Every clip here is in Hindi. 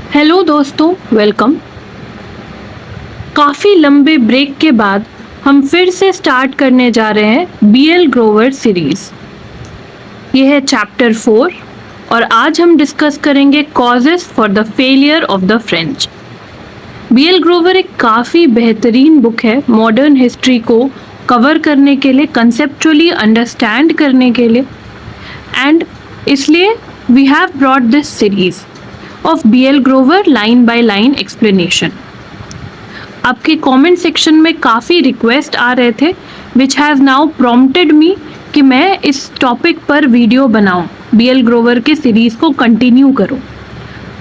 हेलो दोस्तों, वेलकम। काफ़ी लंबे ब्रेक के बाद हम फिर से स्टार्ट करने जा रहे हैं बीएल ग्रोवर सीरीज। ये है चैप्टर 4 और आज हम डिस्कस करेंगे causes for the failure of the French. BL Grover एक काफ़ी बेहतरीन बुक है मॉडर्न हिस्ट्री को कवर करने के लिए, कंसेप्चुअली अंडरस्टैंड करने के लिए, एंड इसलिए we have brought this series of BL Grover line by line explanation. आपके कमेंट सेक्शन में काफ़ी रिक्वेस्ट आ रहे थे which has now prompted me कि मैं इस टॉपिक पर वीडियो बनाऊं, बीएल ग्रोवर के सीरीज़ को कंटिन्यू करूं।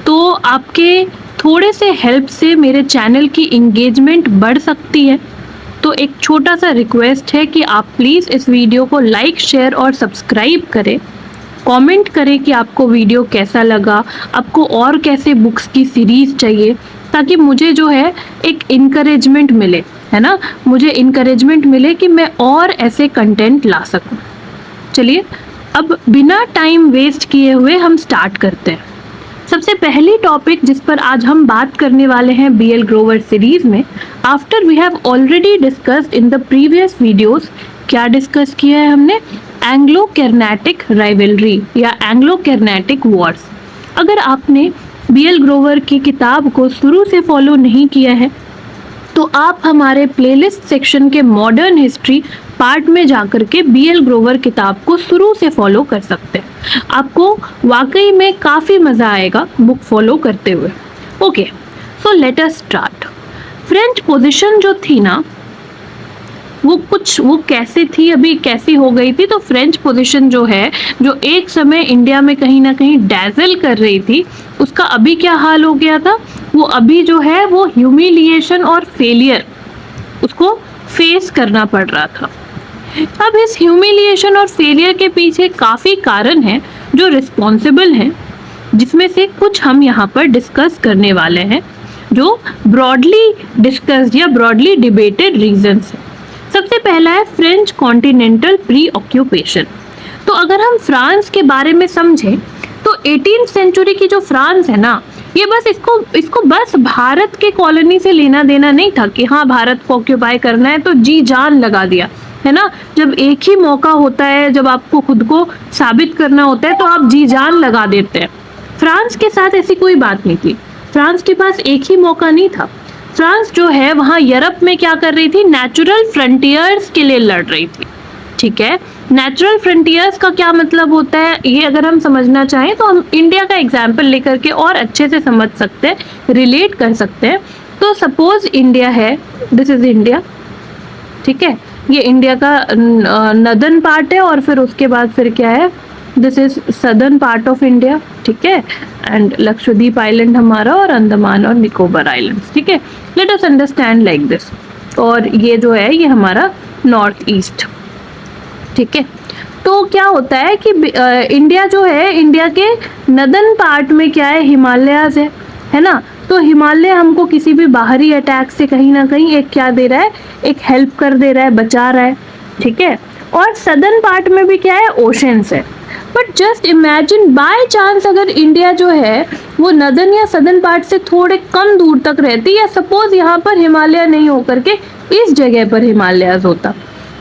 तो आपके थोड़े से हेल्प से मेरे चैनल की इंगेजमेंट बढ़ सकती है। तो एक छोटा सा रिक्वेस्ट है कि आप प्लीज़ इस वीडियो को लाइक, शेयर और सब्सक्राइब करें। कमेंट करें कि आपको वीडियो कैसा लगा, आपको और कैसे बुक्स की सीरीज़ चाहिए, ताकि मुझे जो है एक इनकरेजमेंट मिले, है ना, मुझे इनकरेजमेंट मिले कि मैं और ऐसे कंटेंट ला सकूं। चलिए अब बिना टाइम वेस्ट किए हुए हम स्टार्ट करते हैं। सबसे पहली टॉपिक जिस पर आज हम बात करने वाले हैं बीएल ग्रोवर सीरीज में, after we have already discussed in the previous videos, क्या डिस्कस किया है हमने? एंग्लो कर्नाटिक राइवलरी या एंग्लो कर्नाटिक वॉर्स। अगर आपने बीएल ग्रोवर की किताब को शुरू से फॉलो नहीं किया है तो आप हमारे प्लेलिस्ट सेक्शन के मॉडर्न हिस्ट्री पार्ट में जाकर के बीएल ग्रोवर किताब को शुरू से फॉलो कर सकते हैं। आपको वाकई में काफ़ी मज़ा आएगा बुक फॉलो करते हुए। Okay, so let us start. French position जो थी ना, वो कैसे थी, अभी कैसी हो गई थी? तो फ्रेंच पोजीशन जो है, जो एक समय इंडिया में कहीं ना कहीं डैजल कर रही थी, उसका अभी क्या हाल हो गया था? वो अभी जो है वो ह्यूमिलिएशन और फेलियर उसको फेस करना पड़ रहा था। अब इस ह्यूमिलिएशन और फेलियर के पीछे काफ़ी कारण हैं जो रिस्पॉन्सिबल हैं, जिसमें से कुछ हम यहाँ पर डिस्कस करने वाले हैं, जो ब्रॉडली डिस्कस्ड या ब्रॉडली डिबेटेड रीजंस हैं। सबसे पहला है फ्रेंच कॉन्टिनेंटल प्री ऑक्यूपेशन। तो अगर हम फ्रांस के बारे में समझें तो 18th सेंचुरी की जो फ्रांस है ना, ये बस इसको बस भारत के कॉलोनी से लेना देना नहीं था कि हाँ भारत को ऑक्यूपाई करना है तो जी जान लगा दिया, है ना। जब एक ही मौका होता है, जब आपको खुद को साबित करना होता है तो आप जी जान लगा देते हैं। फ्रांस के साथ ऐसी कोई बात नहीं थी। फ्रांस के पास एक ही मौका नहीं था। फ्रांस जो है वहाँ यूरोप में क्या कर रही थी? नेचुरल फ्रंटियर्स के लिए लड़ रही थी। ठीक है, नेचुरल फ्रंटियर्स का क्या मतलब होता है, ये अगर हम समझना चाहें तो हम इंडिया का एग्जाम्पल लेकर के और अच्छे से समझ सकते हैं, रिलेट कर सकते हैं। तो सपोज इंडिया है, दिस इज इंडिया, ठीक है, ये इंडिया का नदर्न पार्ट है और फिर उसके बाद फिर क्या है, this is southern part of India, ठीक है, एंड लक्षद्वीप आइलैंड हमारा और अंडमान और निकोबार आइलैंड्स, ठीक है। Let us understand like this. और ये जो है ये हमारा नॉर्थ ईस्ट, ठीक है। तो क्या होता है कि इंडिया जो है, इंडिया के नदर्न पार्ट में क्या है, हिमालयाज है ना। तो हिमालय हमको किसी भी बाहरी अटैक से कहीं ना कहीं एक क्या दे रहा है, एक हेल्प कर दे रहा है, बचा रहा है, ठीक है। और सदर्न पार्ट में भी क्या है, ओशंस है। But just imagine by chance अगर इंडिया जो है वो नदर्न या सदर्न पार्ट से थोड़े कम दूर तक रहती, या सपोज यहाँ पर हिमालय नहीं होकर के इस जगह पर हिमालयाज होता,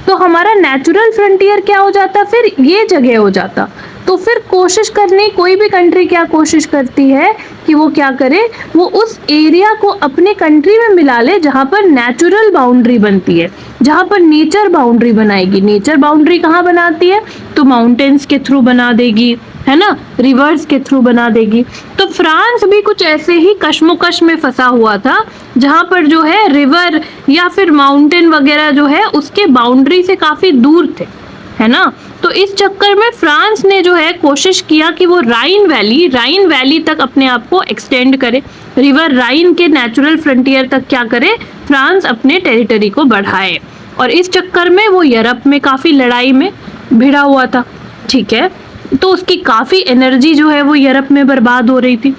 तो हमारा नेचुरल फ्रंटियर क्या हो जाता, फिर ये जगह हो जाता। तो फिर कोशिश करनी, कोई भी कंट्री क्या कोशिश करती है कि वो क्या करे, वो उस एरिया को अपने कंट्री में मिला ले जहाँ पर नेचुरल बाउंड्री बनती है, जहाँ पर नेचर बाउंड्री बनाएगी। नेचर बाउंड्री कहाँ बनाती है? तो माउंटेन्स के थ्रू बना देगी, है ना, रिवर्स के थ्रू बना देगी। तो फ्रांस भी कुछ ऐसे ही कश्मोकश में फंसा हुआ था, जहाँ पर जो है रिवर या फिर माउंटेन वगैरह जो है उसके बाउंड्री से काफ़ी दूर थे, है ना। तो इस चक्कर में फ्रांस ने जो है कोशिश किया कि वो राइन वैली तक अपने आप को एक्सटेंड करे, रिवर राइन के नेचुरल फ्रंटियर तक क्या करे, फ्रांस अपने टेरिटरी को बढ़ाए। और इस चक्कर में वो यूरोप में काफ़ी लड़ाई में भिड़ा हुआ था, ठीक है। तो उसकी काफ़ी एनर्जी जो है वो यूरोप में बर्बाद हो रही थी।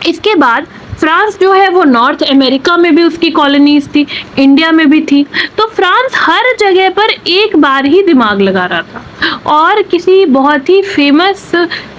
इसके बाद फ्रांस जो है वो नॉर्थ अमेरिका में भी उसकी कॉलोनीज थी, इंडिया में भी थी। तो फ्रांस हर जगह पर एक बार ही दिमाग लगा रहा था। और किसी बहुत ही फेमस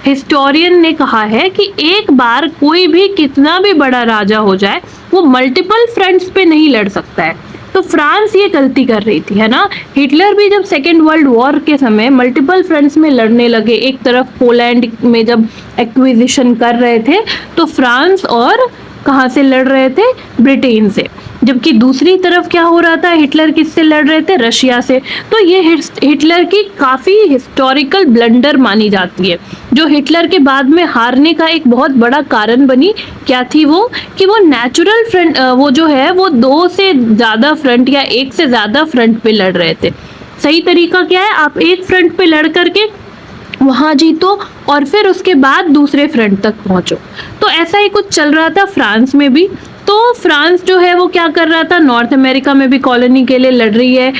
हिस्टोरियन ने कहा है कि एक बार कोई भी कितना भी बड़ा राजा हो जाए वो मल्टीपल फ्रंट्स पे नहीं लड़ सकता है। तो फ्रांस ये गलती कर रही थी, है ना। हिटलर भी जब सेकेंड वर्ल्ड वॉर के समय मल्टीपल फ्रंट्स में लड़ने लगे, एक तरफ पोलैंड में जब एक्विजिशन कर रहे थे तो फ्रांस और कहाँ से लड़ रहे थे, ब्रिटेन से। जबकि दूसरी तरफ क्या हो रहा था, हिटलर किससे लड़ रहे थे, रशिया से। तो ये हिटलर की काफ़ी हिस्टोरिकल ब्लंडर मानी जाती है, जो हिटलर के बाद में हारने का एक बहुत बड़ा कारण बनी। क्या थी वो, कि वो नेचुरल फ्रंट, वो जो है वो 2 से ज़्यादा फ्रंट या 1 से ज़्यादा फ्रंट पे लड़ रहे थे। सही तरीका क्या है, आप एक फ्रंट पे लड़ करके वहां जीतो और फिर उसके बाद दूसरे फ्रंट तक पहुंचो। तो ऐसा ही कुछ चल रहा था फ्रांस में भी। तो फ्रांस जो है वो क्या कर रहा था, नॉर्थ अमेरिका में भी कॉलोनी के लिए लड़ रही है,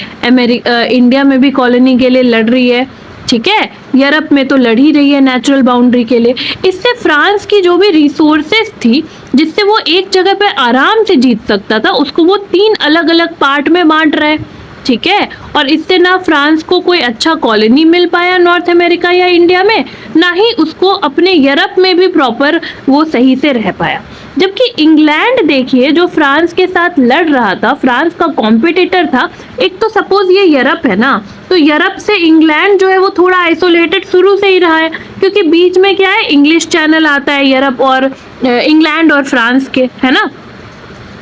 इंडिया में भी कॉलोनी के लिए लड़ रही है, ठीक है, यूरोप में तो लड़ ही रही है नेचुरल बाउंड्री के लिए। इससे फ्रांस की जो भी रिसोर्सेस थी जिससे वो एक जगह पे आराम से जीत सकता था, उसको वो 3 अलग अलग पार्ट में बांट रहा है, ठीक है। और इससे ना फ्रांस को कोई अच्छा कॉलोनी मिल पाया नॉर्थ अमेरिका या इंडिया में, ना ही उसको अपने यूरोप में भी प्रॉपर वो सही से रह पाया। जबकि इंग्लैंड देखिए, जो फ्रांस के साथ लड़ रहा था, फ्रांस का कॉम्पिटिटर था। एक तो सपोज ये यूरोप है ना, तो यूरोप से इंग्लैंड जो है वो थोड़ा आइसोलेटेड शुरू से ही रहा है, क्योंकि बीच में क्या है, इंग्लिश चैनल आता है यूरोप और इंग्लैंड और फ्रांस के, है ना।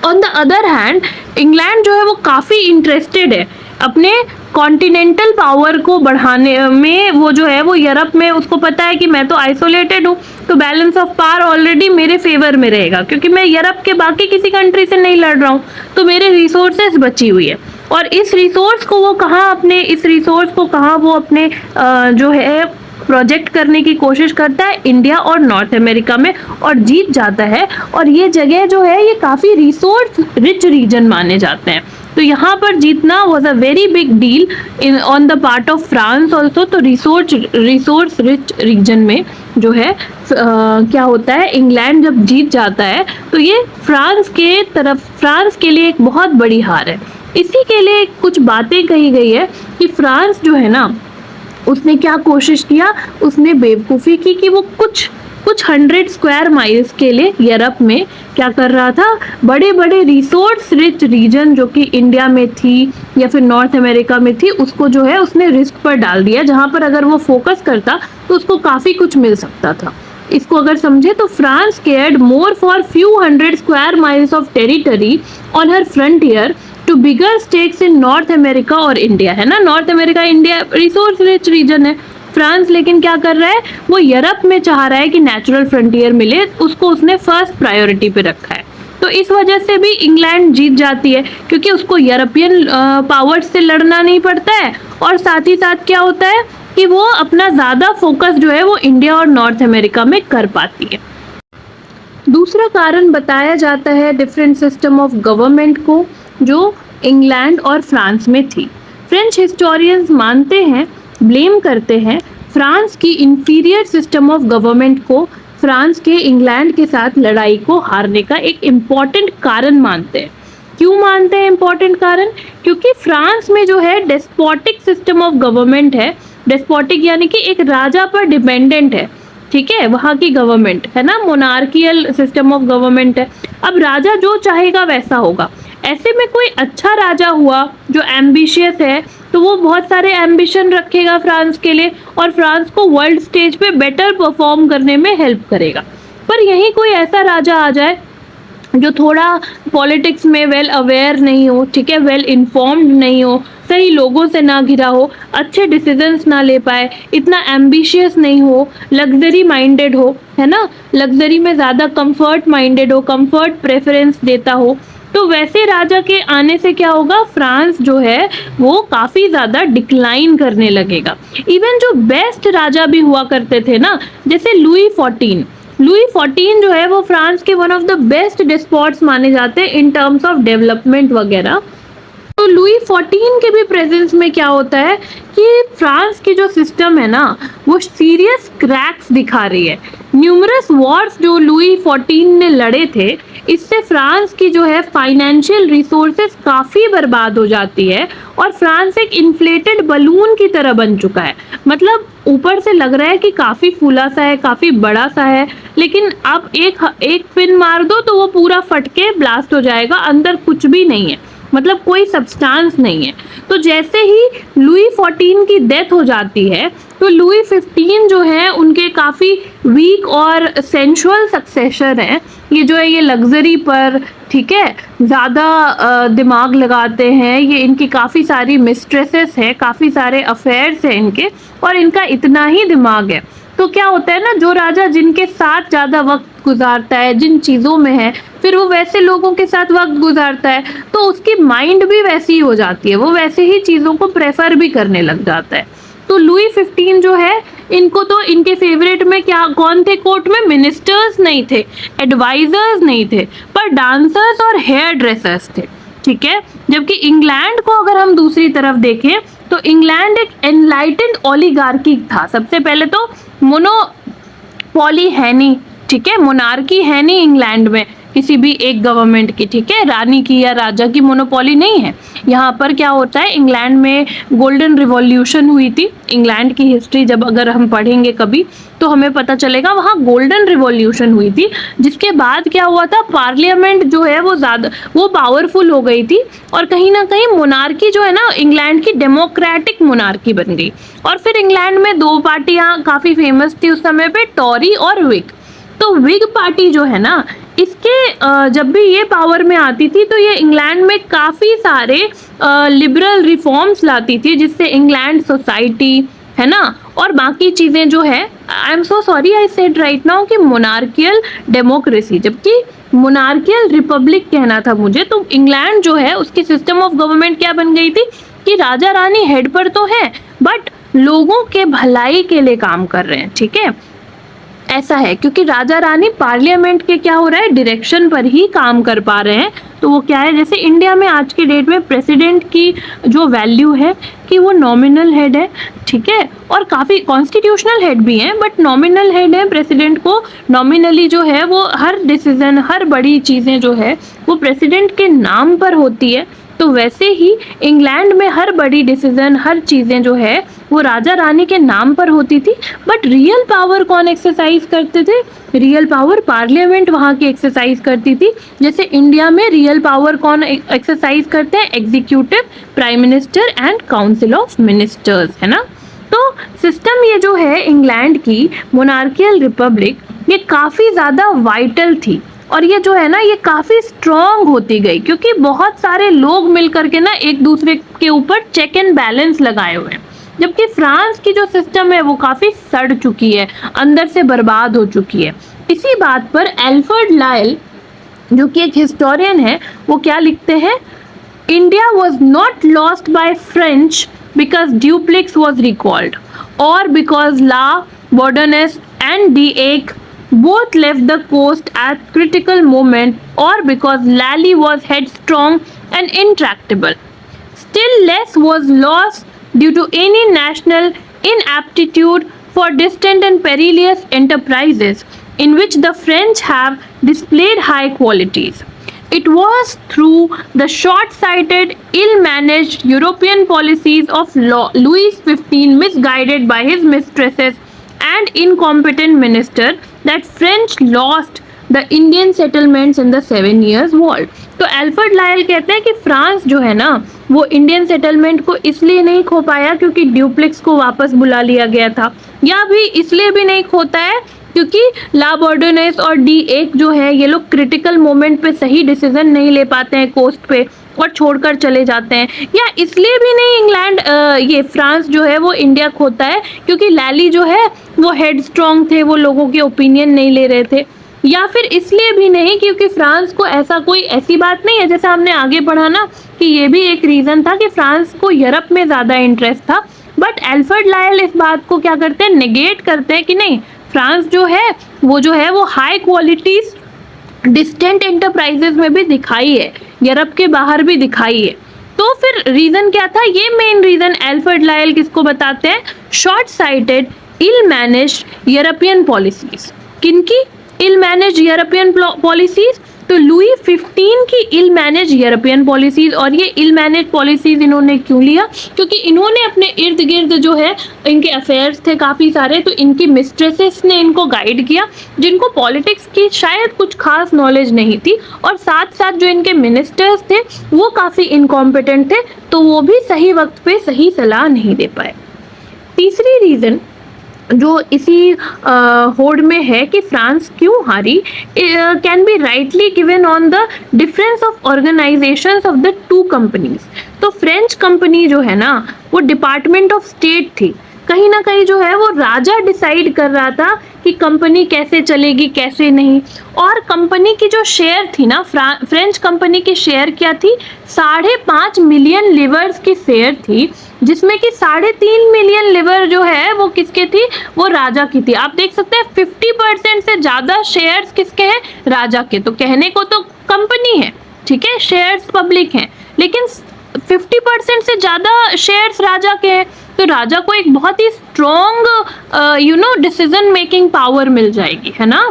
On the other hand England जो है वो काफ़ी इंटरेस्टेड है अपने कॉन्टिनेंटल पावर को बढ़ाने में। वो जो है वो यूरोप में, उसको पता है कि मैं तो आइसोलेटेड हूँ, तो बैलेंस ऑफ पावर ऑलरेडी मेरे फेवर में रहेगा, क्योंकि मैं यूरोप के बाकी किसी कंट्री से नहीं लड़ रहा हूँ, तो मेरे रिसोर्सेज बची हुई है। और इस रिसोर्स को वो कहाँ वो अपने जो है प्रोजेक्ट करने की कोशिश करता है, इंडिया और नॉर्थ अमेरिका में, और जीत जाता है। और ये जगह जो है ये काफ़ी रिसोर्स रिच रीजन माने जाते हैं। तो यहाँ पर जीतना was a very big deal in on the part of France also. तो रिसोर्स रिच रीजन में जो है क्या होता है, इंग्लैंड जब जीत जाता है तो ये फ्रांस के लिए एक बहुत बड़ी हार है। इसी के लिए कुछ बातें कही गई है कि फ्रांस जो है ना, उसने क्या कोशिश किया, उसने बेवकूफ़ी की कि वो कुछ 100 स्क्वायर माइल्स के लिए यूरोप में क्या कर रहा था, बड़े बड़े रिसोर्स रिच रीजन जो कि इंडिया में थी या फिर नॉर्थ अमेरिका में थी, उसको जो है उसने रिस्क पर डाल दिया, जहाँ पर अगर वो फोकस करता तो उसको काफ़ी कुछ मिल सकता था। इसको अगर समझे तो France cared more for few 100 square miles of territory on her frontier to bigger stakes in North America और इंडिया, है ना। North America, India resource rich region है। फ्रांस लेकिन क्या कर रहा है, वो यूरोप में चाह रहा है कि नेचुरल फ्रंटियर मिले, उसको उसने फर्स्ट प्रायोरिटी पे रखा है। तो इस वजह से भी इंग्लैंड जीत जाती है, क्योंकि उसको यूरोपियन पावर्स से लड़ना नहीं पड़ता है, और साथ ही साथ क्या होता है कि वो अपना ज़्यादा फोकस जो है वो इंडिया और नॉर्थ अमेरिका में कर पाती है। दूसरा कारण बताया जाता है डिफरेंट सिस्टम ऑफ गवर्नमेंट को जो इंग्लैंड और फ्रांस में थी। फ्रेंच हिस्टोरियंस मानते हैं, ब्लेम करते हैं फ्रांस की इंफीरियर सिस्टम ऑफ गवर्नमेंट को, फ्रांस के इंग्लैंड के साथ लड़ाई को हारने का एक इम्पॉर्टेंट कारण मानते हैं। क्यों मानते हैं इम्पॉर्टेंट कारण, क्योंकि फ्रांस में जो है डेस्पोटिक सिस्टम ऑफ गवर्नमेंट है। डेस्पोटिक यानी कि एक राजा पर डिपेंडेंट है, ठीक है, वहाँ की गवर्नमेंट, है ना। मोनार्कियल सिस्टम ऑफ गवर्नमेंट है। अब राजा जो चाहेगा वैसा होगा। ऐसे में कोई अच्छा राजा हुआ जो एम्बिशियस है, तो वो बहुत सारे एम्बिशन रखेगा फ्रांस के लिए, और फ्रांस को वर्ल्ड स्टेज पे बेटर परफॉर्म करने में हेल्प करेगा। पर यहीं कोई ऐसा राजा आ जाए जो थोड़ा पॉलिटिक्स में वेल अवेयर नहीं हो, ठीक है, वेल इन्फॉर्म्ड नहीं हो, सही लोगों से ना घिरा हो, अच्छे डिसीजंस ना ले पाए, इतना एम्बिशियस नहीं हो, लग्जरी माइंडेड हो, है ना, लग्जरी में ज़्यादा कंफर्ट माइंडेड हो, कंफर्ट प्रेफरेंस देता हो, तो वैसे राजा के आने से क्या होगा, फ्रांस जो है वो काफ़ी ज़्यादा डिक्लाइन करने लगेगा। इवन जो बेस्ट राजा भी हुआ करते थे ना, जैसे लुई 14 जो है वो फ्रांस के वन ऑफ द बेस्ट डिस्पॉट्स माने जाते हैं इन टर्म्स ऑफ डेवलपमेंट वगैरह। तो लुई 14 के भी प्रेजेंस में क्या होता है कि फ्रांस की जो सिस्टम है ना वो सीरियस क्रैक्स दिखा रही है। न्यूमरस वॉर्स जो लुई 14 ने लड़े थे, इससे फ्रांस की जो है फाइनेंशियल रिसोर्सेज काफी बर्बाद हो जाती है और फ्रांस एक इन्फ्लेटेड बलून की तरह बन चुका है। मतलब ऊपर से लग रहा है कि काफी फूला सा है, काफी बड़ा सा है, लेकिन अब एक पिन मार दो तो वो पूरा फट के ब्लास्ट हो जाएगा, अंदर कुछ भी नहीं है, मतलब कोई सब्सटेंस नहीं है। तो जैसे ही लुई 14 की डेथ हो जाती है तो लुई 15 जो है उनके काफ़ी वीक और सेंशुअल सक्सेसर हैं। ये जो है ये लग्जरी पर, ठीक है, ज़्यादा दिमाग लगाते हैं, ये इनकी काफ़ी सारी मिस्ट्रेसेस हैं, काफ़ी सारे अफेयर्स हैं इनके, और इनका इतना ही दिमाग है। तो क्या होता है ना, जो राजा जिनके साथ ज़्यादा वक्त गुजारता है, जिन चीज़ों में है, फिर वो वैसे लोगों के साथ वक्त गुजारता है तो उसकी माइंड भी वैसी ही हो जाती है, वो वैसे ही चीज़ों को प्रेफर भी करने लग जाता है। तो लुई 15 जो है, इनको तो इनके फेवरेट में क्या कौन थे कोर्ट में? मिनिस्टर्स नहीं थे, एडवाइजर्स नहीं थे, पर डांसर्स और हेयर ड्रेसर्स थे, ठीक है। जबकि इंग्लैंड को अगर हम दूसरी तरफ देखें तो इंग्लैंड एक एनलाइटेंड ओलिगार्की था। सबसे पहले तो मोनोपोली है नहीं, ठीक है, मोनार्की है नहीं इंग्लैंड में किसी भी एक गवर्नमेंट की, ठीक है, रानी की या राजा की मोनोपोली नहीं है। यहाँ पर क्या होता है, इंग्लैंड में गोल्डन रिवॉल्यूशन हुई थी। इंग्लैंड की हिस्ट्री जब अगर हम पढ़ेंगे कभी तो हमें पता चलेगा वहाँ गोल्डन रिवॉल्यूशन हुई थी, जिसके बाद क्या हुआ था, पार्लियामेंट जो है वो पावरफुल हो गई थी और कहीं ना कहीं मोनार्की जो है ना इंग्लैंड की डेमोक्रेटिक मोनार्की बन गई। और फिर इंग्लैंड में दो पार्टियां काफ़ी फेमस थी उस समय पे, टॉरी और विग। तो विग पार्टी जो है ना, इसके जब भी ये पावर में आती थी तो ये इंग्लैंड में काफ़ी सारे लिबरल रिफॉर्म्स लाती थी, जिससे इंग्लैंड सोसाइटी है ना और बाकी चीज़ें जो है, I am so sorry I said right now कि मोनार्कियल डेमोक्रेसी, जबकि मोनार्कियल रिपब्लिक कहना था मुझे। तो इंग्लैंड जो है उसकी सिस्टम ऑफ गवर्नमेंट क्या बन गई थी कि राजा रानी हेड पर तो है बट लोगों के भलाई के लिए काम कर रहे हैं, ठीक है, ऐसा है। क्योंकि राजा रानी पार्लियामेंट के क्या हो रहा है, डायरेक्शन पर ही काम कर पा रहे हैं। तो वो क्या है, जैसे इंडिया में आज के डेट में प्रेसिडेंट की जो वैल्यू है कि वो नॉमिनल हेड है, ठीक है, और काफ़ी कॉन्स्टिट्यूशनल हेड भी हैं बट नॉमिनल हेड है। प्रेसिडेंट को नॉमिनली जो है वो हर डिसीजन, हर बड़ी चीज़ें जो है वो प्रेसिडेंट के नाम पर होती है। तो वैसे ही इंग्लैंड में हर बड़ी डिसीजन, हर चीज़ें जो है वो राजा रानी के नाम पर होती थी। बट रियल पावर कौन एक्सरसाइज करते थे? रियल पावर पार्लियामेंट वहाँ की एक्सरसाइज करती थी। जैसे इंडिया में रियल पावर कौन एक्सरसाइज करते हैं? Executive, prime minister and council of ministers, है ना। तो सिस्टम ये जो है इंग्लैंड की मोनार्कियल रिपब्लिक, ये काफ़ी ज़्यादा वाइटल थी और ये जो है ना ये काफ़ी स्ट्रॉन्ग होती गई, क्योंकि बहुत सारे लोग मिल करके ना एक दूसरे के ऊपर चेक एंड बैलेंस लगाए हुए हैं। जबकि फ्रांस की जो सिस्टम है वो काफ़ी सड़ चुकी है, अंदर से बर्बाद हो चुकी है। इसी बात पर एल्फ्रेड लायल जो कि एक हिस्टोरियन है, वो क्या लिखते हैं, India was not lost by French because Dupleix was recalled और because La Bourdonnais and d'Ache both left the coast at critical moment or because Lally was headstrong and intractable. Still less was lost due to any national inaptitude for distant and perilous enterprises in which the French have displayed high qualities. It was through the short-sighted, ill-managed European policies of Louis XV, misguided by his mistresses and incompetent minister, that French lost the Indian settlements in the 7 Years' War. तो एल्फ्रेड लायल कहते हैं कि फ्रांस जो है ना वो इंडियन सेटलमेंट को इसलिए नहीं खो पाया क्योंकि ड्यूप्लेक्स को वापस बुला लिया गया था, या भी इसलिए भी नहीं खोता है क्योंकि ला बॉर्डनेस और डी एक जो है ये लोग क्रिटिकल मोमेंट पे सही डिसीजन नहीं ले पाते हैं कोस्ट पे और छोड़कर चले जाते हैं, या इसलिए भी नहीं इंग्लैंड ये फ्रांस जो है वो इंडिया खोता है क्योंकि लैली जो है वो हेड स्ट्रॉन्ग थे, वो लोगों के ओपिनियन नहीं ले रहे थे, या फिर इसलिए भी नहीं क्योंकि फ्रांस को ऐसी बात नहीं है, जैसे हमने आगे पढ़ा ना कि ये भी एक रीज़न था कि फ्रांस को यूरोप में ज़्यादा इंटरेस्ट था। बट एल्फ्रेड लायल इस बात को क्या करते हैं, नेगेट करते हैं कि नहीं, फ्रांस जो है वो हाई क्वालिटीज डिस्टेंट एंटरप्राइजेस में भी दिखाई है, यूरोप के बाहर भी दिखाई है। तो फिर रीज़न क्या था, ये मेन रीज़न एल्फ्रेड लायल किसको बताते हैं, शॉर्ट साइटेड इल मैनेज्ड यूरोपियन पॉलिसीज। किनकी इल मैनेज्ड यूरोपियन पॉलिसीज? तो लुई 15 की इल मैनेज यूरोपियन पॉलिसीज, और ये इल मैनेज पॉलिसीज इन्होंने क्यों लिया? क्योंकि इन्होंने अपने इर्द गिर्द जो है इनके अफेयर्स थे काफ़ी सारे, तो इनकी मिस्ट्रेसेस ने इनको गाइड किया, जिनको पॉलिटिक्स की शायद कुछ खास नॉलेज नहीं थी, और साथ साथ जो इनके मिनिस्टर्स थे वो काफ़ी इनकॉम्पिटेंट थे, तो वो भी सही वक्त पे सही सलाह नहीं दे पाए। तीसरी रीज़न जो इसी होड़ में है कि फ्रांस क्यों हारी, can be rightly given on the difference of organisations of the two companies. तो फ्रेंच कंपनी जो है ना वो डिपार्टमेंट ऑफ स्टेट थी, कहीं ना कहीं जो है वो राजा डिसाइड कर रहा था कि कंपनी कैसे चलेगी कैसे नहीं। और कंपनी की जो शेयर थी ना, फ्रेंच कंपनी की शेयर क्या थी, 5.5 मिलियन लिवर्स की शेयर थी, जिसमें कि 3.5 मिलियन लिवर जो है वो किसके थी, वो राजा की थी। आप देख सकते हैं 50% से ज्यादा शेयर्स किसके हैं, राजा के। तो कहने को तो कंपनी है, ठीक है, शेयर्स पब्लिक हैं, लेकिन 50% से ज्यादा शेयर्स राजा के हैं, तो राजा को एक बहुत ही स्ट्रॉन्ग डिसीजन मेकिंग पावर मिल जाएगी, है ना।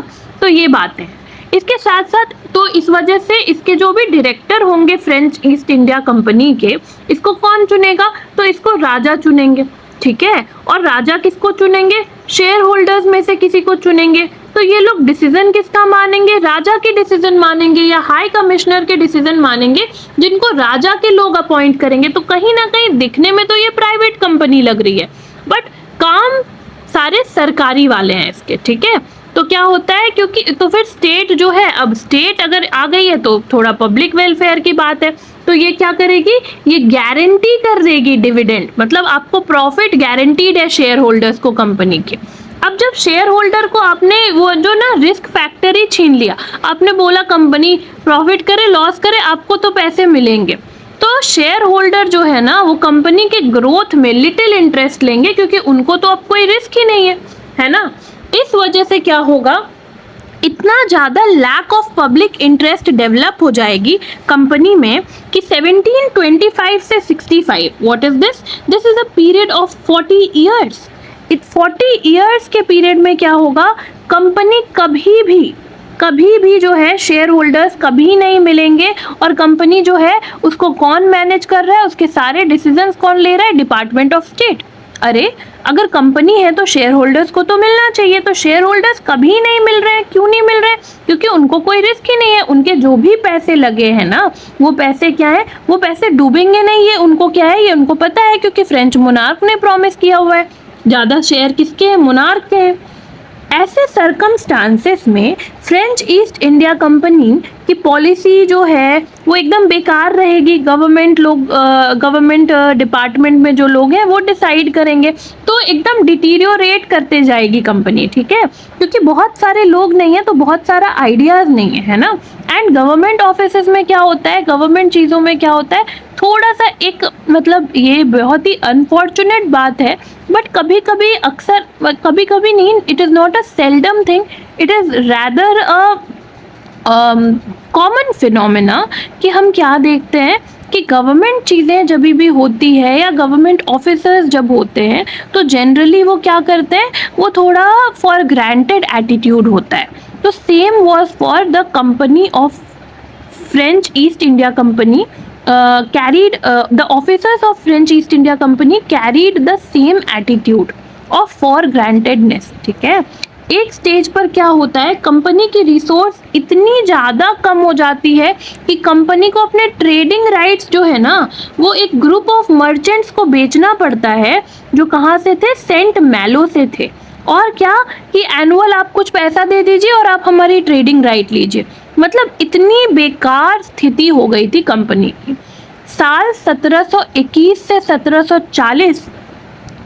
तो ये बात है। इसके साथ साथ तो इस वजह से इसके जो भी डायरेक्टर होंगे फ्रेंच ईस्ट इंडिया कंपनी के, इसको कौन चुनेगा, तो इसको राजा चुनेंगे, ठीक है। और राजा किसको चुनेंगे, शेयर होल्डर्स में से किसी को चुनेंगे। तो ये लोग डिसीजन किसका मानेंगे, राजा के डिसीजन मानेंगे या हाई कमिश्नर के डिसीजन मानेंगे, जिनको राजा के लोग अपॉइंट करेंगे। तो कहीं ना कहीं दिखने में तो ये प्राइवेट कंपनी लग रही है, बट काम सारे सरकारी वाले हैं इसके, ठीक है। तो क्या होता है, क्योंकि तो फिर स्टेट जो है, अब स्टेट अगर आ गई है तो थोड़ा पब्लिक वेलफेयर की बात है, तो ये क्या करेगी, ये गारंटी कर देगी डिविडेंड, मतलब आपको प्रॉफिट गारंटीड है शेयर होल्डर्स को कंपनी के। अब जब शेयर होल्डर को आपने वो जो ना रिस्क फैक्टर ही छीन लिया, आपने बोला कंपनी प्रॉफिट करे लॉस करे आपको तो पैसे मिलेंगे, तो शेयर होल्डर जो है ना वो कंपनी के ग्रोथ में लिटिल इंटरेस्ट लेंगे, क्योंकि उनको तो अब कोई रिस्क ही नहीं है ना। इस वजह से क्या होगा, इतना ज़्यादा lack of public interest develop हो जाएगी कंपनी में कि 1725 से 65, what is this is a period of 40 years. 40 years के पीरियड में क्या होगा, कंपनी कभी भी जो है शेयर होल्डर्स कभी नहीं मिलेंगे, और कंपनी जो है उसको कौन मैनेज कर रहा है, उसके सारे डिसीजंस कौन ले रहा है, डिपार्टमेंट ऑफ स्टेट। अरे अगर कंपनी है तो शेयर होल्डर्स को तो मिलना चाहिए, तो शेयर होल्डर्स कभी नहीं मिल रहे हैं। क्यों नहीं मिल रहे हैं, क्योंकि उनको कोई रिस्क ही नहीं है, उनके जो भी पैसे लगे हैं ना वो पैसे क्या है, वो पैसे डूबेंगे नहीं, ये उनको क्या है, ये उनको पता है, क्योंकि फ्रेंच मोनार्क ने प्रॉमिस किया हुआ है। ज़्यादा शेयर किसके हैं, मोनार्क के हैं। ऐसे सर्कमस्टांसेस में फ्रेंच ईस्ट इंडिया कंपनी की पॉलिसी जो है वो एकदम बेकार रहेगी। गवर्नमेंट डिपार्टमेंट में जो लोग हैं वो डिसाइड करेंगे, तो एकदम डिटीरियोरेट करते जाएगी कंपनी, ठीक है, क्योंकि बहुत सारे लोग नहीं है तो बहुत सारा आइडियाज़ नहीं है ना। एंड गवर्नमेंट ऑफिसेज में क्या होता है, गवर्नमेंट चीज़ों में क्या होता है, थोड़ा सा एक मतलब ये बहुत ही अनफॉर्चुनेट बात है, बट कभी कभी अक्सर, कभी कभी नहीं, it is not a seldom thing, it is rather a common phenomena कि हम क्या देखते हैं कि गवर्नमेंट चीज़ें जब भी होती है या गवर्नमेंट ऑफिसर्स जब होते हैं तो जनरली वो क्या करते हैं, वो थोड़ा फॉर ग्रांटेड एटीट्यूड होता है। तो same was for the company of French east India company, the officers of French East India Company carried the same attitude of for grantedness, ठीक है। एक स्टेज पर क्या होता है, कंपनी की रिसोर्स इतनी ज़्यादा कम हो जाती है कि कंपनी को अपने ट्रेडिंग राइट्स जो है ना वो एक ग्रुप ऑफ मर्चेंट्स को बेचना पड़ता है, जो कहाँ से थे, सेंट मैलो से थे। और क्या कि एनुअल आप कुछ पैसा दे दीजिए और आप हमारी ट्रेडिंग राइट लीजिए। मतलब इतनी बेकार स्थिति हो गई थी कंपनी की। साल 1721 से 1740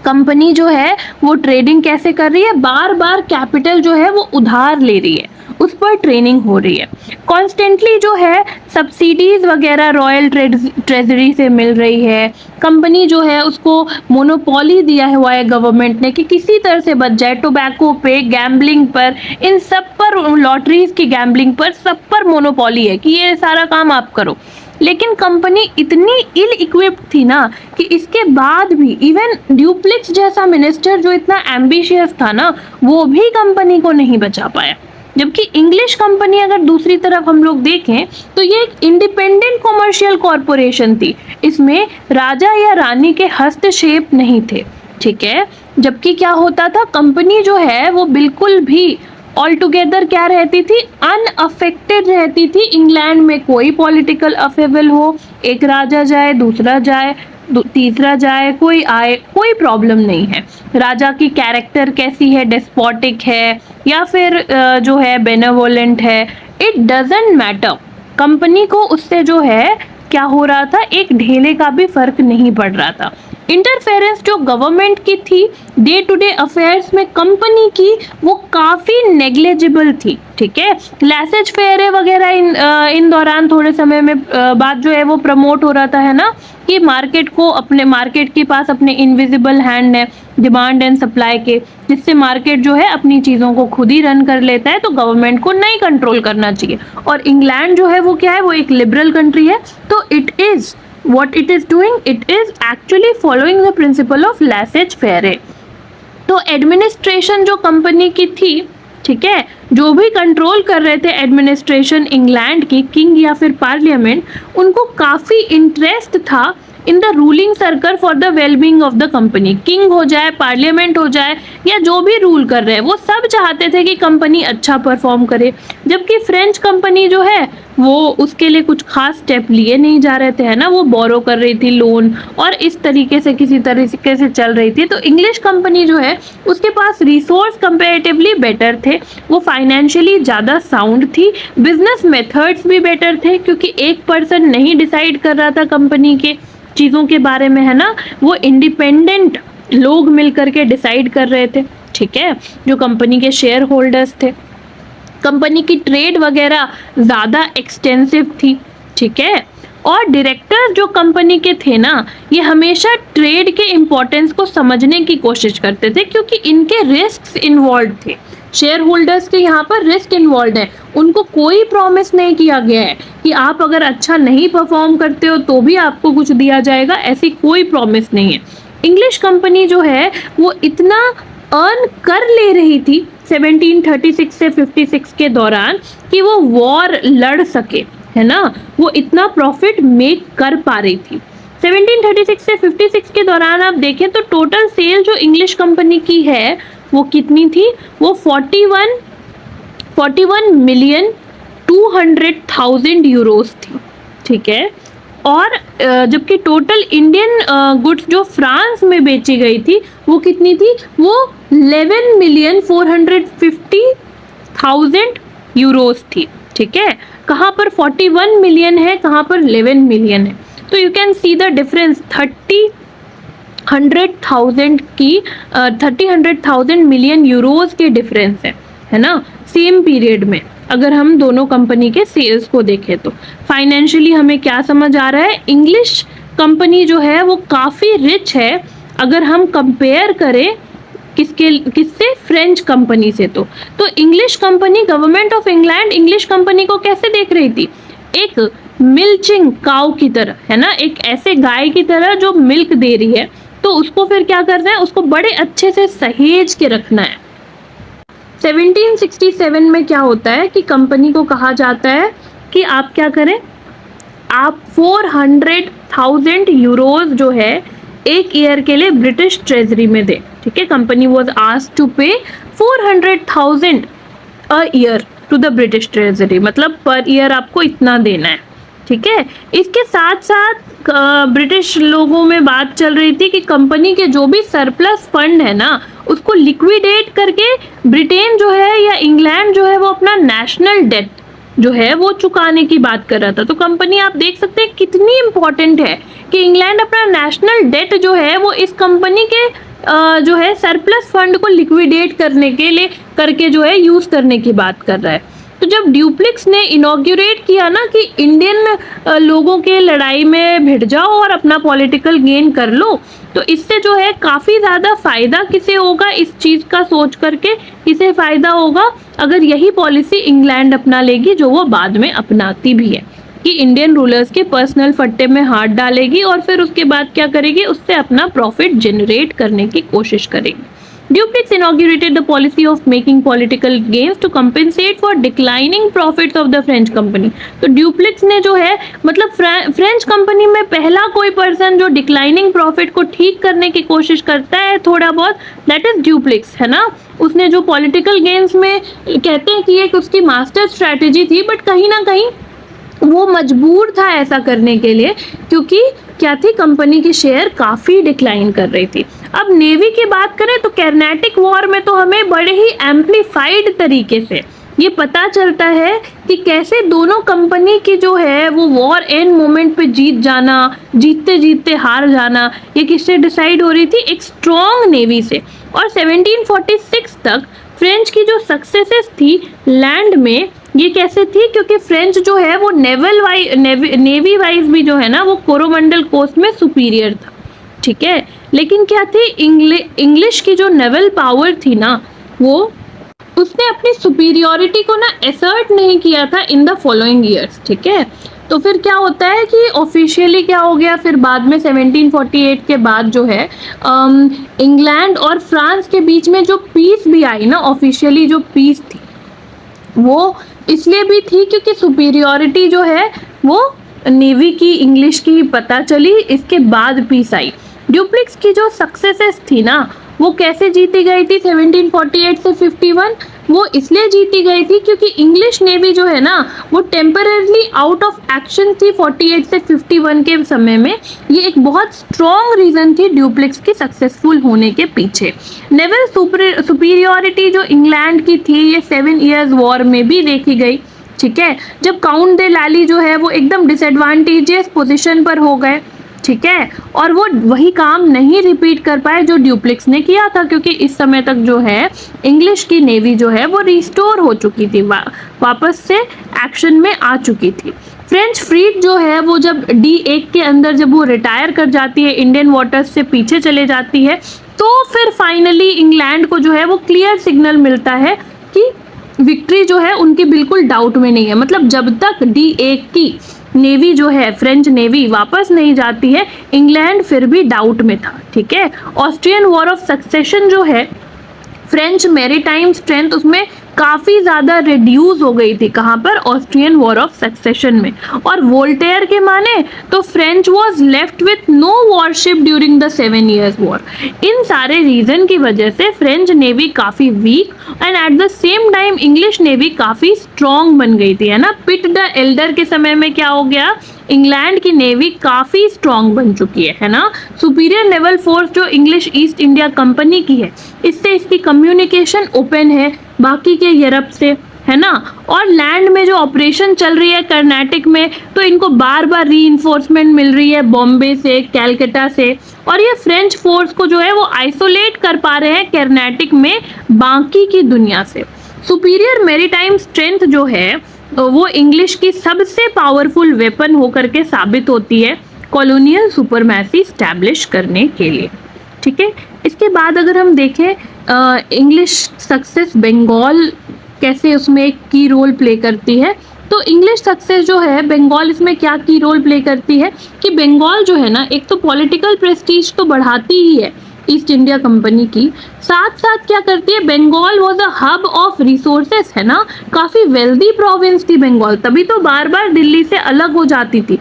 कंपनी जो है वो ट्रेडिंग कैसे कर रही है, बार बार कैपिटल जो है वो उधार ले रही है, उस पर ट्रेनिंग हो रही है। कॉन्स्टेंटली जो है सब्सिडीज़ वगैरह रॉयल ट्रेजरी से मिल रही है। कंपनी जो है उसको मोनोपोली दिया हुआ है गवर्नमेंट ने कि किसी तरह से बच जाए, टोबैको पे, गैम्बलिंग पर, इन सब पर, लॉटरीज़ की गैम्बलिंग पर, सब पर मोनोपोली है कि ये सारा काम आप करो। लेकिन कंपनी इतनी इल इक्विप्ड थी ना कि इसके बाद भी इवन ड्यूप्लिक्स जैसा मिनिस्टर जो इतना एम्बिशियस था ना वो भी कंपनी को नहीं बचा पाया। जबकि इंग्लिश कंपनी अगर दूसरी तरफ हम लोग देखें तो ये एक इंडिपेंडेंट कॉमर्शियल कॉरपोरेशन थी, इसमें राजा या रानी के हस्तक्षेप नहीं थे, ठीक है। जबकि क्या होता था, कंपनी जो है वो बिल्कुल भी ऑल टुगेदर क्या रहती थी, अनअफेक्टेड रहती थी। इंग्लैंड में कोई पॉलिटिकल अफेबल हो, एक राजा जाए, दूसरा जाए, तीसरा जाए, कोई आए, कोई प्रॉब्लम नहीं है। राजा की कैरेक्टर कैसी है, डेस्पोटिक है या फिर जो है बेनेवोलेंट है, इट डजंट मैटर। कंपनी को उससे जो है क्या हो रहा था, एक ढेले का भी फर्क नहीं पड़ रहा था। इंटरफेरेंस जो गवर्नमेंट की थी डे टू डे अफेयर्स में कंपनी की, वो काफी नेग्लिजिबल थी, ठीक है। लैसेज फेयर वगैरह इन दौरान थोड़े समय में बाद जो है वो प्रमोट हो रहा था, है ना, कि मार्केट को, अपने मार्केट के पास अपने इनविजिबल हैंड है डिमांड एंड सप्लाई के, जिससे मार्केट जो है अपनी चीज़ों को खुद ही रन कर लेता है, तो गवर्नमेंट को नहीं कंट्रोल करना चाहिए। और इंग्लैंड जो है वो क्या है, वो एक लिबरल कंट्री है, तो it is what it is doing, it is actually following the principle of laissez-faire। तो एडमिनिस्ट्रेशन जो कंपनी की थी, ठीक है, जो भी कंट्रोल कर रहे थे एडमिनिस्ट्रेशन इंग्लैंड की, किंग या फिर पार्लियामेंट, उनको काफ़ी इंटरेस्ट था in the ruling circle for the wellbeing of the company. King हो जाए, पार्लियामेंट हो जाए, या जो भी रूल कर रहे हैं, वो सब चाहते थे कि कंपनी अच्छा परफॉर्म करे। जबकि फ्रेंच कंपनी जो है वो उसके लिए कुछ खास स्टेप लिए नहीं जा रहे थे, है ना, वो बोरो कर रही थी लोन, और इस तरीके से किसी तरीके से चल रही थी। तो इंग्लिश कंपनी जो है उसके पास रिसोर्स कंपेरेटिवली बेटर थे, वो फाइनेंशियली ज़्यादा साउंड थी, बिजनेस मेथड्स भी बेटर थे, क्योंकि एक पर्सन नहीं डिसाइड कर रहा था कंपनी के चीज़ों के बारे में, है ना, वो इंडिपेंडेंट लोग मिल करके डिसाइड कर रहे थे, ठीक है, जो कंपनी के शेयर होल्डर्स थे। कंपनी की ट्रेड वगैरह ज़्यादा एक्सटेंसिव थी, ठीक है। और डायरेक्टर्स जो कंपनी के थे ना, ये हमेशा ट्रेड के इम्पोर्टेंस को समझने की कोशिश करते थे, क्योंकि इनके रिस्क इन्वॉल्व थे। शेयर होल्डर्स के यहाँ पर रिस्क इन्वॉल्व है, उनको कोई प्रॉमिस नहीं किया गया है कि आप अगर अच्छा नहीं परफॉर्म करते हो तो भी आपको कुछ दिया जाएगा, ऐसी कोई प्रॉमिस नहीं है। इंग्लिश कंपनी जो है वो इतना अर्न कर ले रही थी 1736 से 56 के दौरान कि वो वॉर लड़ सके, है ना, वो इतना प्रॉफिट मेक कर पा रही थी। 1736 से 56 के दौरान आप देखें तो टोटल सेल जो इंग्लिश कंपनी की है वो कितनी थी, वो 41,200,000 यूरोस थी, ठीक है। और जबकि टोटल इंडियन गुड्स जो फ्रांस में बेची गई थी वो कितनी थी, वो 11,450,000 यूरोस थी, ठीक है। कहाँ पर 41 मिलियन है, कहाँ पर 11 मिलियन है, तो you can see the difference. 100,000 million Euros के डिफरेंस है ना, सेम पीरियड में। अगर हम दोनों कंपनी के सेल्स को देखें तो फाइनेंशियली हमें क्या समझ आ रहा है, इंग्लिश कंपनी जो है वो काफ़ी रिच है अगर हम कंपेयर करें किससे, फ्रेंच कंपनी से। तो English company, government of England English company को कैसे देख रही थी, एक मिल्चिंग काउ की तरह, है ना, एक ऐसे गाय की तरह जो मिल्क दे रही है, तो उसको फिर क्या करना है, उसको बड़े अच्छे से सहेज के रखना है। 1767 में क्या होता है कि कंपनी को कहा जाता है कि आप क्या करें, आप 400,000 यूरोस जो है एक ईयर के लिए ब्रिटिश ट्रेजरी में दें, ठीक है। Company was asked to pay 400,000 a year to the British treasury, मतलब पर ईयर आपको इतना देना है, ठीक है। इसके साथ साथ ब्रिटिश लोगों में बात चल रही थी कि कंपनी के जो भी सरप्लस फंड है ना उसको लिक्विडेट करके ब्रिटेन जो है या इंग्लैंड जो है वो अपना नेशनल डेट जो है वो चुकाने की बात कर रहा था। तो कंपनी आप देख सकते हैं कितनी इम्पोर्टेंट है कि इंग्लैंड अपना नेशनल डेट जो है वो इस कंपनी के जो है सरप्लस फंड को लिक्विडेट करने के लिए करके जो है यूज करने की बात कर रहा है। तो जब ड्यूप्लिक्स ने इनॉग्रेट किया ना कि इंडियन लोगों के लड़ाई में भिड़ जाओ और अपना पॉलिटिकल गेन कर लो, तो इससे जो है काफ़ी ज़्यादा फ़ायदा किसे होगा, इस चीज़ का सोच करके किसे फ़ायदा होगा अगर यही पॉलिसी इंग्लैंड अपना लेगी, जो वो बाद में अपनाती भी है, कि इंडियन रूलर्स के पर्सनल फट्टे में हाथ डालेगी और फिर उसके बाद क्या करेगी, उससे अपना प्रॉफिट जनरेट करने की कोशिश करेगी। Dupleix inaugurated the policy of making political gains to compensate for declining profits of the French company. तो ड्यूप्लेक्स ने जो है मतलब फ्रेंच कंपनी में पहला कोई पर्सन जो डिक्लाइनिंग प्रॉफिट को ठीक करने की कोशिश करता है थोड़ा बहुत, दैट इज ड्यूप्लेक्स, है ना। उसने जो पॉलिटिकल गेन्स में कहते हैं कि एक उसकी मास्टर स्ट्रैटेजी थी, बट कहीं ना कहीं वो मजबूर था ऐसा करने के लिए, क्योंकि क्या थी, कंपनी की शेयर काफ़ी डिक्लाइन कर रही थी। अब नेवी की बात करें तो कर्नाटिक वॉर में तो हमें बड़े ही एम्प्लीफाइड तरीके से ये पता चलता है कि कैसे दोनों कंपनी की जो है वो वॉर एंड मोमेंट पे जीत जाना, जीतते जीतते हार जाना, ये किससे डिसाइड हो रही थी, एक स्ट्रॉन्ग नेवी से। और 1746 तक फ्रेंच की जो सक्सेसेस थी लैंड में, ये कैसे थी, क्योंकि फ्रेंच जो है वो नेवी वाइज भी जो है ना वो कोरोमंडल कोस्ट में सुपीरियर था, ठीक है। लेकिन क्या थी, इंग्लिश की जो नेवल पावर थी ना, वो उसने अपनी सुपीरियरिटी को ना एसर्ट नहीं किया था इन द फॉलोइंग ईयर्स, ठीक है। तो फिर क्या होता है कि ऑफिशियली क्या हो गया, फिर बाद में 1748 के बाद जो है इंग्लैंड और फ्रांस के बीच में जो पीस भी आई ना, ऑफिशियली जो पीस थी वो इसलिए भी थी क्योंकि सुपीरियरिटी जो है वो नेवी की, इंग्लिश की ही पता चली, इसके बाद पीस आई। ड्यूप्लेक्स की जो सक्सेसेस थी ना वो कैसे जीती गई थी 1748 से 51, वो इसलिए जीती गई थी क्योंकि इंग्लिश नेवी जो है ना वो टेम्पररली आउट ऑफ एक्शन थी 48 से 51 के समय में। ये एक बहुत स्ट्रॉन्ग रीजन थी ड्यूप्लेक्स की सक्सेसफुल होने के पीछे। नेवल सुपीरियरिटी जो इंग्लैंड की थी ये 7 इयर्स वॉर में भी देखी गई, ठीक है, जब काउंट दे लाली जो है वो एकदम डिसएडवांटेजियस पोजीशन पर हो गए, ठीक है, और वो वही काम नहीं रिपीट कर पाए जो ड्यूप्लेक्स ने किया था, क्योंकि इस समय तक जो है इंग्लिश की नेवी जो है वो रिस्टोर हो चुकी थी, वापस से एक्शन में आ चुकी थी। फ्रेंच फ्लीट जो है वो जब D1 के अंदर जब वो रिटायर कर जाती है, इंडियन वाटर्स से पीछे चले जाती है, तो फिर फाइनली इंग्लैंड को जो है वो क्लियर सिग्नल मिलता है कि विक्ट्री जो है उनकी बिल्कुल डाउट में नहीं है। मतलब जब तक D1 की नेवी जो है, फ्रेंच नेवी वापस नहीं जाती है, इंग्लैंड फिर भी डाउट में था, ठीक है। ऑस्ट्रियन वॉर ऑफ सक्सेशन जो है, फ्रेंच मैरीटाइम स्ट्रेंथ उसमें काफ़ी ज़्यादा रिड्यूस हो गई थी, कहाँ पर, ऑस्ट्रियन वॉर ऑफ सक्सेशन में। और वोल्टेयर के माने तो French was left with no warship during the 7 years war. इन सारे रीज़न की वजह से फ्रेंच नेवी काफ़ी weak and at the same time English navy काफ़ी स्ट्रॉन्ग बन गई थी, है ना। पिट द एल्डर के समय में क्या हो गया, इंग्लैंड की नेवी काफ़ी स्ट्रॉन्ग बन चुकी है ना। सुपीरियर नेवल फोर्स जो इंग्लिश ईस्ट इंडिया कंपनी की है, इससे इसकी कम्युनिकेशन ओपन है बाकी के यूरोप से, है ना। और लैंड में जो ऑपरेशन चल रही है कर्नाटक में, तो इनको बार बार रीइंफोर्समेंट मिल रही है बॉम्बे से, कैलकाटा से, और ये फ्रेंच फोर्स को जो है वो आइसोलेट कर पा रहे हैं कर्नाटक में बाकी की दुनिया से। सुपीरियर मैरीटाइम स्ट्रेंथ जो है वो इंग्लिश की सबसे पावरफुल वेपन होकर के साबित होती है कॉलोनियल सुपरमैसी स्टैब्लिश करने के लिए, ठीक है। इसके बाद अगर हम देखें इंग्लिश सक्सेस बंगाल कैसे उसमें एक की रोल प्ले करती है, तो इंग्लिश सक्सेस जो है बंगाल इसमें क्या की रोल प्ले करती है कि बंगाल जो है ना एक तो पॉलिटिकल प्रेस्टीज तो बढ़ाती ही है ईस्ट इंडिया कंपनी की, साथ साथ क्या करती है, Bengal was a hub of resources, है ना। काफ़ी वेल्दी प्रोविंस थी बंगाल, तभी तो बार बार दिल्ली से अलग हो जाती थी।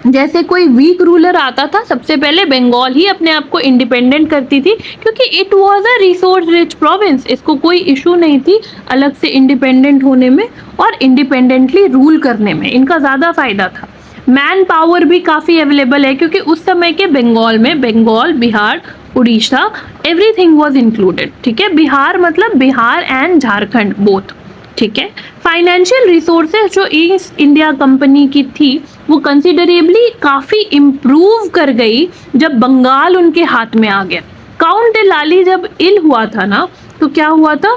जैसे कोई वीक रूलर आता था, सबसे पहले बंगाल ही अपने आप को इंडिपेंडेंट करती थी, क्योंकि it was a resource rich province, इसको कोई इशू नहीं थी अलग से इंडिपेंडेंट होने में और इंडिपेंडेंटली रूल करने में, इनका ज़्यादा फायदा था। मैन पावर भी काफ़ी अवेलेबल है, क्योंकि उस समय के बंगाल में Bengal, Bihar, Orissa, everything was included, ठीक है। बिहार मतलब बिहार एंड झारखंड बोथ, ठीक है। फाइनेंशियल रिसोर्सेज जो ईस्ट इंडिया कंपनी की थी वो कंसिडरेबली काफ़ी इम्प्रूव कर गई जब बंगाल उनके हाथ में आ गया। काउंट दे लाली जब इल हुआ था ना, तो क्या हुआ था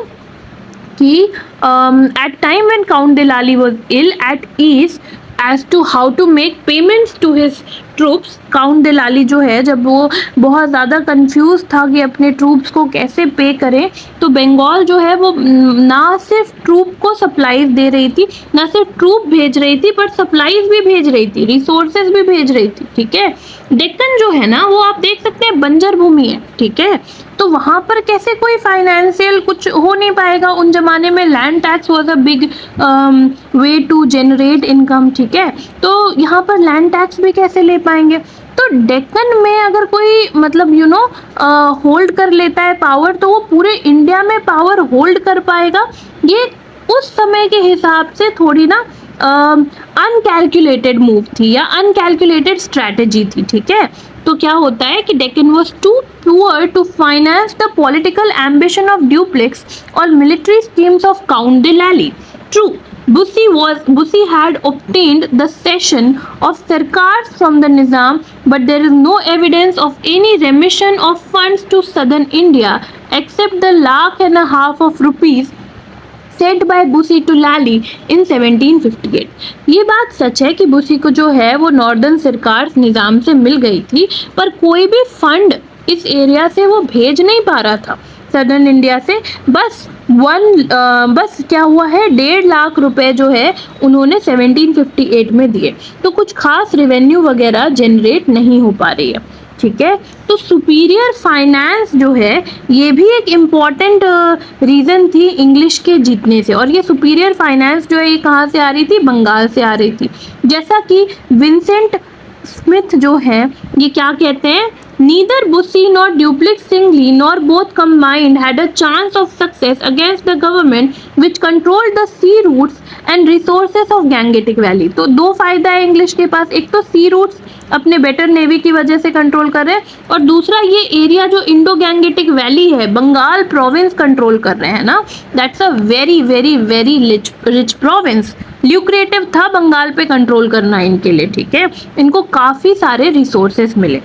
कि at time when count de Lally was ill at ease as to how to make payments to his troops, count de Lally जो है जब वो बहुत ज़्यादा कंफ्यूज था कि अपने ट्रूप्स को कैसे पे करें, तो बंगाल जो है वो ना सिर्फ ट्रूप को सप्लाईज दे रही थी, ना सिर्फ ट्रूप भेज रही थी, बट सप्लाईज भी भेज रही थी, रिसोर्सेज भी भेज रही थी, ठीक है। डेक्कन जो है ना वो आप देख सकते हैं बंजर भूमि है, ठीक है, तो वहां पर कैसे कोई फाइनेंशियल कुछ हो नहीं पाएगा। उन जमाने में land tax was a big way to generate income, ठीक है, तो यहाँ पर लैंड टैक्स भी कैसे ले पाएंगे। तो डेक्कन में अगर कोई मतलब होल्ड कर लेता है पावर, तो वो पूरे इंडिया में पावर होल्ड कर पाएगा। ये उस समय के हिसाब से थोड़ी ना अनकैलकुलेटेड मूव थी या अनकैलकुलेटेड स्ट्रैटेजी थी, ठीक है। तो क्या होता है कि Deccan was too poor to finance the political ambition of Dupleix और military schemes of count de Lally. True, Bussy had obtained the cession of Sarkars from the Nizam, but there is no evidence of any remission of funds to southern India except the ₹1.5 lakh of rupees set by Bussy to Lally in 1758। ये बात सच है कि बुसी को जो है वो नॉर्दर्न सरकार निज़ाम से मिल गई थी, पर कोई भी फंड इस एरिया से वो भेज नहीं पा रहा था सदर्न इंडिया से। बस क्या हुआ है, 1.5 लाख रुपए जो है उन्होंने 1758 में दिए, तो कुछ खास रेवेन्यू वगैरह जनरेट नहीं हो पा रही है, ठीक है। तो सुपीरियर फाइनेंस जो है ये भी एक इम्पॉर्टेंट रीज़न थी इंग्लिश के जीतने से। और ये सुपीरियर फाइनेंस जो है ये कहाँ से आ रही थी, बंगाल से आ रही थी। जैसा कि विंसेंट स्मिथ जो है ये क्या कहते हैं, neither Bussy nor Dupleix singly nor both combined had a chance of success against the government which controlled the sea routes and resources of Gangetic Valley। तो दो फायदा है इंग्लिश के पास, एक तो सी रूट्स अपने बेटर नेवी की वजह से कंट्रोल कर रहे हैं, और दूसरा ये एरिया जो इंडो गैंगेटिक वैली है, बंगाल प्रोविंस कंट्रोल कर रहे हैं ना। That's a very very very rich province, lucrative था बंगाल पे कंट्रोल करना इनके लिए, ठीक है। इनको काफ़ी सारे रिसोर्सेस मिले,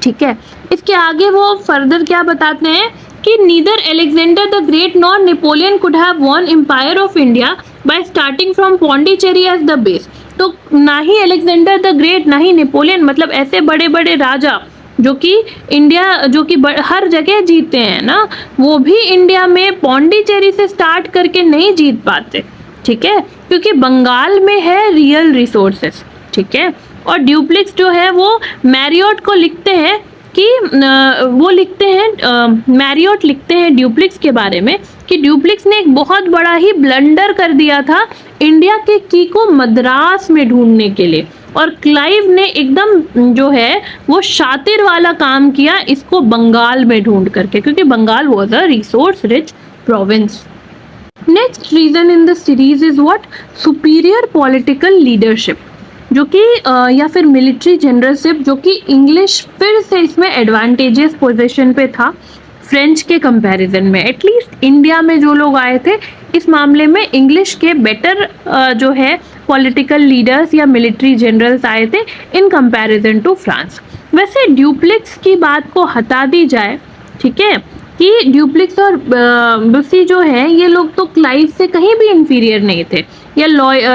ठीक है। इसके आगे वो फर्दर क्या बताते हैं कि neither Alexander the great nor Napoleon could have won empire of India by starting from Pondicherry as the base. तो ना ही अलेक्जेंडर द ग्रेट ना ही नेपोलियन, मतलब ऐसे बड़े बड़े राजा जो कि इंडिया जो कि हर जगह जीते हैं ना, वो भी इंडिया में पौंडीचेरी से स्टार्ट करके नहीं जीत पाते, ठीक है, क्योंकि बंगाल में है रियल रिसोर्सेस, ठीक है। और ड्यूप्लेक्स जो है वो मैरियट को लिखते हैं कि मैरियट लिखते हैं ड्यूप्लेक्स के बारे में कि ड्यूप्लेक्स ने एक बहुत बड़ा ही ब्लंडर कर दिया था इंडिया के की को मद्रास में ढूंढने के लिए, और क्लाइव ने एकदम जो है वो शातिर वाला काम किया इसको बंगाल में ढूंढ करके, क्योंकि Bengal was a resource rich province. Next reason in the series is what, superior political leadership, जो कि या फिर मिलिट्री जनरलशिप, जो कि इंग्लिश फिर से इसमें एडवांटेजेस पोजीशन पे था फ्रेंच के कंपैरिजन में। एटलीस्ट इंडिया में जो लोग आए थे इस मामले में इंग्लिश के बेटर जो है पॉलिटिकल लीडर्स या मिलिट्री जनरल्स आए थे इन कंपैरिजन टू फ्रांस। वैसे ड्यूप्लेक्स की बात को हटा दी जाए, ठीक है, कि ड्यूप्लेक्स और बुसी जो है ये लोग तो क्लाइव से कहीं भी इंफीरियर नहीं थे, या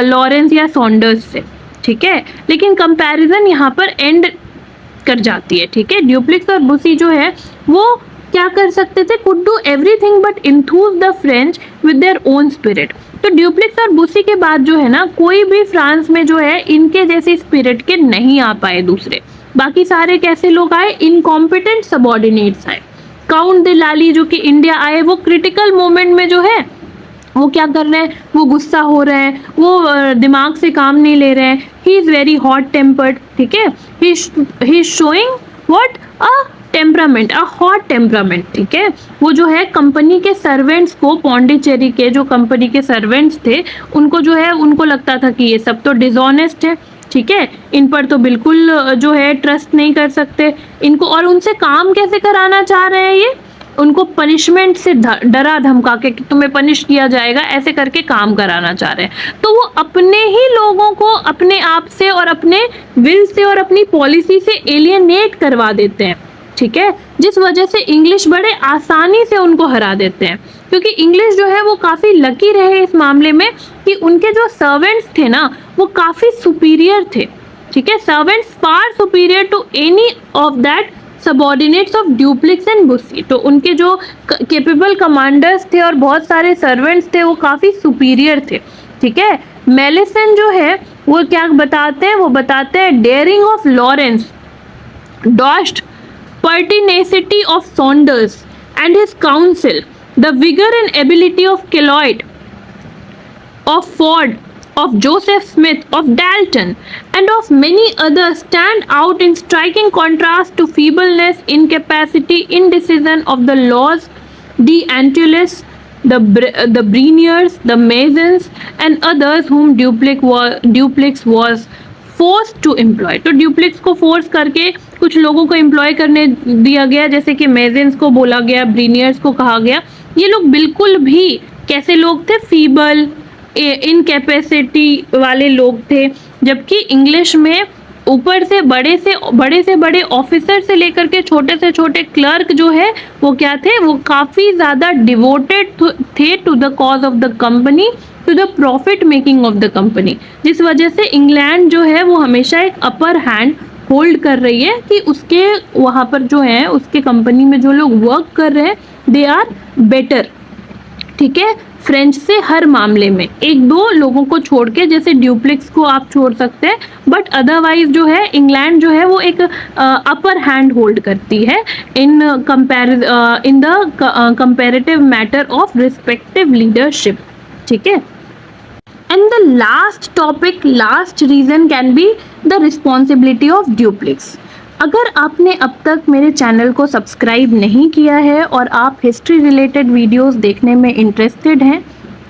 लॉरेंस या सॉन्डर्स से, ठीक है, लेकिन कंपैरिजन यहाँ पर एंड कर जाती है, ठीक है। ड्यूप्लेक्स और बुसी जो है वो क्या कर सकते थे, could do everything but enthuse the French with their own spirit. तो ड्यूप्लेक्स और बुसी के बाद जो है ना कोई भी फ्रांस में जो है इनके जैसे स्पिरिट के नहीं आ पाए दूसरे, बाकी सारे कैसे लोग आए, इनकॉम्पिटेंट सबऑर्डिनेट्स आए। काउंट द लाली जो कि इंडिया आए, वो क्रिटिकल मोमेंट में जो है वो क्या कर रहे हैं, वो गुस्सा हो रहे हैं, वो दिमाग से काम नहीं ले रहे हैं, he is very hot tempered, ठीक है, he is showing what a temperament, a hot temperament, ठीक है। वो जो है कंपनी के सर्वेंट्स को, पौंडीचेरी के जो कंपनी के सर्वेंट्स थे उनको जो है उनको लगता था कि ये सब तो डिसऑनेस्ट है, ठीक है, इन पर तो बिल्कुल जो है ट्रस्ट नहीं कर सकते इनको, और उनसे काम कैसे कराना चाह रहे हैं ये, उनको पनिशमेंट से डरा धमका के कि तुम्हें पनिश किया जाएगा ऐसे करके काम कराना चाह रहे हैं। तो वो अपने ही लोगों को अपने आप से और अपने विल से और अपनी पॉलिसी से एलियनेट करवा देते हैं, ठीक है, जिस वजह से इंग्लिश बड़े आसानी से उनको हरा देते हैं, क्योंकि इंग्लिश जो है वो काफ़ी लकी रहे इस मामले में कि उनके जो सर्वेंट्स थे ना वो काफ़ी सुपीरियर थे, ठीक है, servants far superior to any of that subordinates of Dupleix and Bussy. तो उनके जो कैपेबल कमांडर्स थे और बहुत सारे सर्वेंट्स थे वो काफ़ी सुपीरियर थे, ठीक है। मेलिसन जो है वो क्या बताते हैं, वो बताते हैं daring of Lawrence dogged pertinacity of Saunders and his council, the vigor and ability of Kellogg, of Ford, of Joseph Smith, of Dalton, and of many others stand out in striking contrast to feebleness, incapacity, indecision of the Laws d'Antilles, the Breniers, the Masons, and others whom Dupleix was force to employ. तो ड्यूप्लिक्स को फोर्स करके कुछ लोगों को एम्प्लॉय करने दिया गया, जैसे कि मेजेंस को बोला गया, ब्रीनियर्स को कहा गया। ये लोग बिल्कुल भी कैसे लोग थे? फीबल, इनकैपेसिटी वाले लोग थे। जबकि इंग्लिश में ऊपर से बड़े ऑफिसर से लेकर के छोटे से छोटे क्लर्क जो है वो क्या थे? वो काफ़ी ज़्यादा डिवोटेड थे to the cause of the company, to the profit making of the company. जिस वजह से इंग्लैंड जो है वो हमेशा एक अपर हैंड होल्ड कर रही है कि उसके वहाँ पर जो है उसके कंपनी में जो लोग वर्क कर रहे हैं दे आर बेटर, ठीक है, फ्रेंच से हर मामले में। एक दो लोगों को छोड़ के, जैसे ड्यूप्लिक्स को आप छोड़ सकते हैं, बट अदरवाइज जो है इंग्लैंड जो है वो एक अपर हैंड होल्ड करती है in the comparative matter of respective leadership, ठीक है। And the last topic, last reason can be the responsibility of Dupleix. अगर आपने अब तक मेरे चैनल को सब्सक्राइब नहीं किया है और आप हिस्ट्री रिलेटेड वीडियोस देखने में इंटरेस्टेड हैं,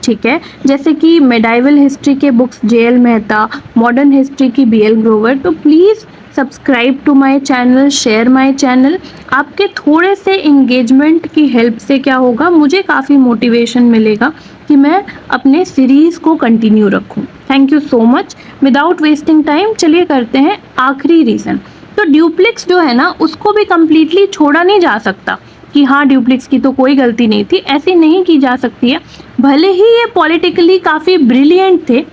ठीक है, जैसे कि मेडाइवल हिस्ट्री के books JL. Mehta, modern history की बी.एल. ग्रोवर, तो please subscribe to my channel, share my channel. आपके थोड़े से इंगेजमेंट की हेल्प से क्या होगा, मुझे काफ़ी मोटिवेशन मिलेगा कि मैं अपने सीरीज़ को कंटिन्यू रखूं। Thank you so much. Without wasting time चलिए करते हैं आखिरी रीज़न। तो ड्यूप्लिक्स जो है ना, उसको भी कम्प्लीटली छोड़ा नहीं जा सकता कि हाँ ड्यूप्लिक्स की तो कोई गलती नहीं थी, ऐसे नहीं की जा सकती है। भले ही ये पॉलिटिकली काफ़ी ब्रिलियंट थे,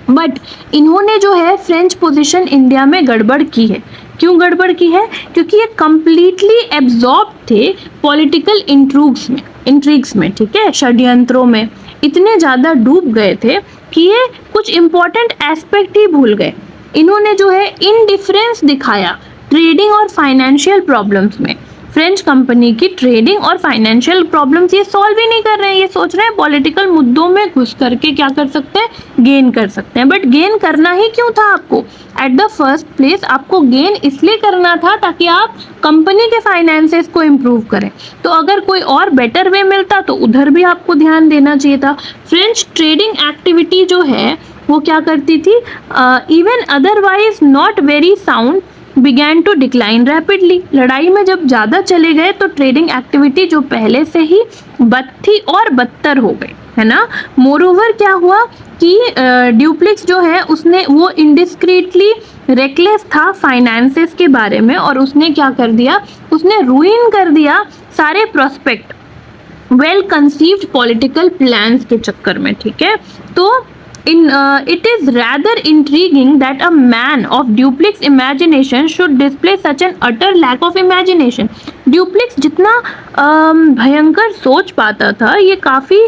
बट इन्होंने जो है फ्रेंच पोजीशन इंडिया में गड़बड़ की है। क्यों गड़बड़ की है? क्योंकि ये कम्प्लीटली एब्जॉर्ब थे पॉलिटिकल इंट्रिग्स में, ठीक है, षड्यंत्रों में इतने ज़्यादा डूब गए थे कि ये कुछ इम्पॉर्टेंट एस्पेक्ट ही भूल गए। इन्होंने जो है इनडिफरेंस दिखाया ट्रेडिंग और फाइनेंशियल प्रॉब्लम्स में। फ्रेंच कंपनी की ट्रेडिंग और फाइनेंशियल प्रॉब्लम्स ये सॉल्व ही नहीं कर रहे हैं, ये सोच रहे हैं पॉलिटिकल मुद्दों में घुस करके क्या कर सकते हैं, गेन कर सकते हैं। बट गेन करना ही क्यों था आपको? एट द फर्स्ट प्लेस आपको गेन इसलिए करना था ताकि आप कंपनी के फाइनेंसेस को इम्प्रूव करें। तो अगर कोई और बेटर वे मिलता तो उधर भी आपको ध्यान देना चाहिए था। फ्रेंच ट्रेडिंग एक्टिविटी जो है वो क्या करती थी? Even otherwise not very sound began to decline rapidly. लड़ाई में जब ज़्यादा चले गए तो ट्रेडिंग एक्टिविटी जो पहले से ही बद थी और बदतर हो गई, है ना। मोरओवर क्या हुआ कि ड्यूप्लिक्स जो है उसने वो इंडिस्क्रीटली रेकलेस था फाइनेंसेस के बारे में, और उसने क्या कर दिया, उसने रूइन कर दिया सारे prospect well conceived political plans के चक्कर में, ठीक है। तो it is rather intriguing that a man of Dupleix imagination should display such an utter lack of imagination. Dupleix जितना भयंकर सोच पाता था, ये काफ़ी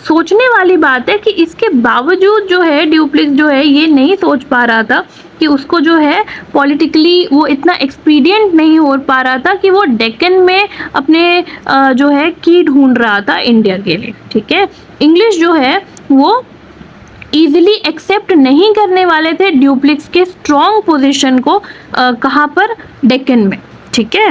सोचने वाली बात है कि इसके बावजूद जो है ड्यूप्लिक्स जो है ये नहीं सोच पा रहा था कि उसको जो है पॉलिटिकली वो इतना एक्सपीडियंट नहीं हो पा रहा था कि वो डेक्कन में अपने जो है की ढूंढ रहा था इंडिया के लिए, ठीक है। इंग्लिश जो है वो ईजिली एक्सेप्ट नहीं करने वाले थे ड्यूप्लिक्स के स्ट्रॉन्ग पोजीशन को, कहाँ पर? डेक्कन में, ठीक है।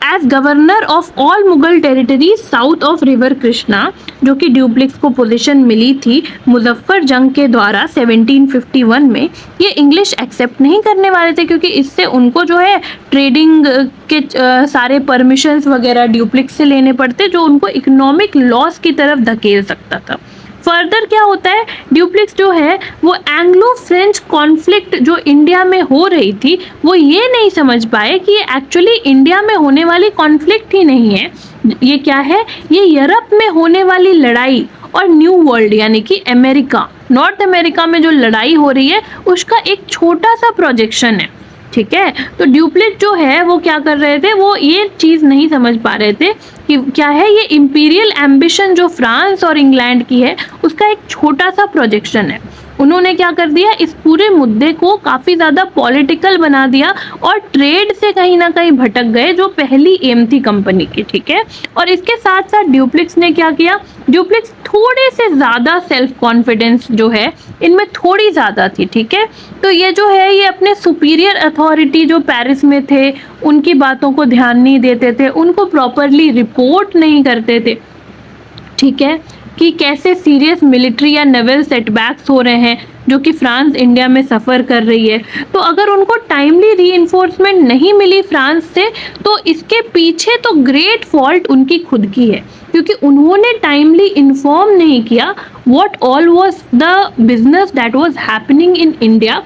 As governor of all Mughal territory south of river Krishna, जो कि ड्यूप्लिक्स को पोजीशन मिली थी मुजफ्फर जंग के द्वारा 1751 में, ये इंग्लिश एक्सेप्ट नहीं करने वाले थे क्योंकि इससे उनको जो है ट्रेडिंग के सारे परमिशंस वगैरह ड्यूप्लिक्स से लेने पड़ते, जो उनको इकोनॉमिक लॉस की तरफ धकेल सकता था। फर्दर क्या होता है, ड्यूप्लिक्स जो है वो एंग्लो फ्रेंच कॉन्फ्लिक्ट जो इंडिया में हो रही थी वो ये नहीं समझ पाए कि ये एक्चुअली इंडिया में होने वाली कॉन्फ्लिक्ट ही नहीं है, ये क्या है, ये यूरोप में होने वाली लड़ाई और न्यू वर्ल्ड यानी कि अमेरिका, नॉर्थ अमेरिका में जो लड़ाई हो रही है उसका एक छोटा सा प्रोजेक्शन है, ठीक है। तो ड्यूप्लिक्स जो है वो क्या कर रहे थे, वो ये चीज़ नहीं समझ पा रहे थे कि क्या है ये इंपीरियल एम्बिशन जो फ्रांस और इंग्लैंड की है उसका एक छोटा सा प्रोजेक्शन है। उन्होंने क्या कर दिया, इस पूरे मुद्दे को काफी ज्यादा पॉलिटिकल बना दिया और ट्रेड से कहीं ना कहीं भटक गए, जो पहली एम थी कंपनी की, ठीक है। और इसके साथ साथ ड्यूप्लिक्स ने क्या किया, ड्यूप्लिक्स थोड़े से ज्यादा सेल्फ कॉन्फिडेंस जो है इनमें थोड़ी ज्यादा थी, ठीक है। तो ये जो है ये अपने सुपीरियर अथॉरिटी जो पेरिस में थे उनकी बातों को ध्यान नहीं देते थे, उनको प्रॉपरली रिपोर्ट नहीं करते थे, ठीक है, कि कैसे सीरियस मिलिट्री या नेवल सेटबैक्स हो रहे हैं जो कि फ्रांस इंडिया में सफ़र कर रही है। तो अगर उनको टाइमली रीइंफोर्समेंट नहीं मिली फ्रांस से, तो इसके पीछे तो ग्रेट फॉल्ट उनकी खुद की है, क्योंकि उन्होंने टाइमली इन्फॉर्म नहीं किया what all was the business that was happening in India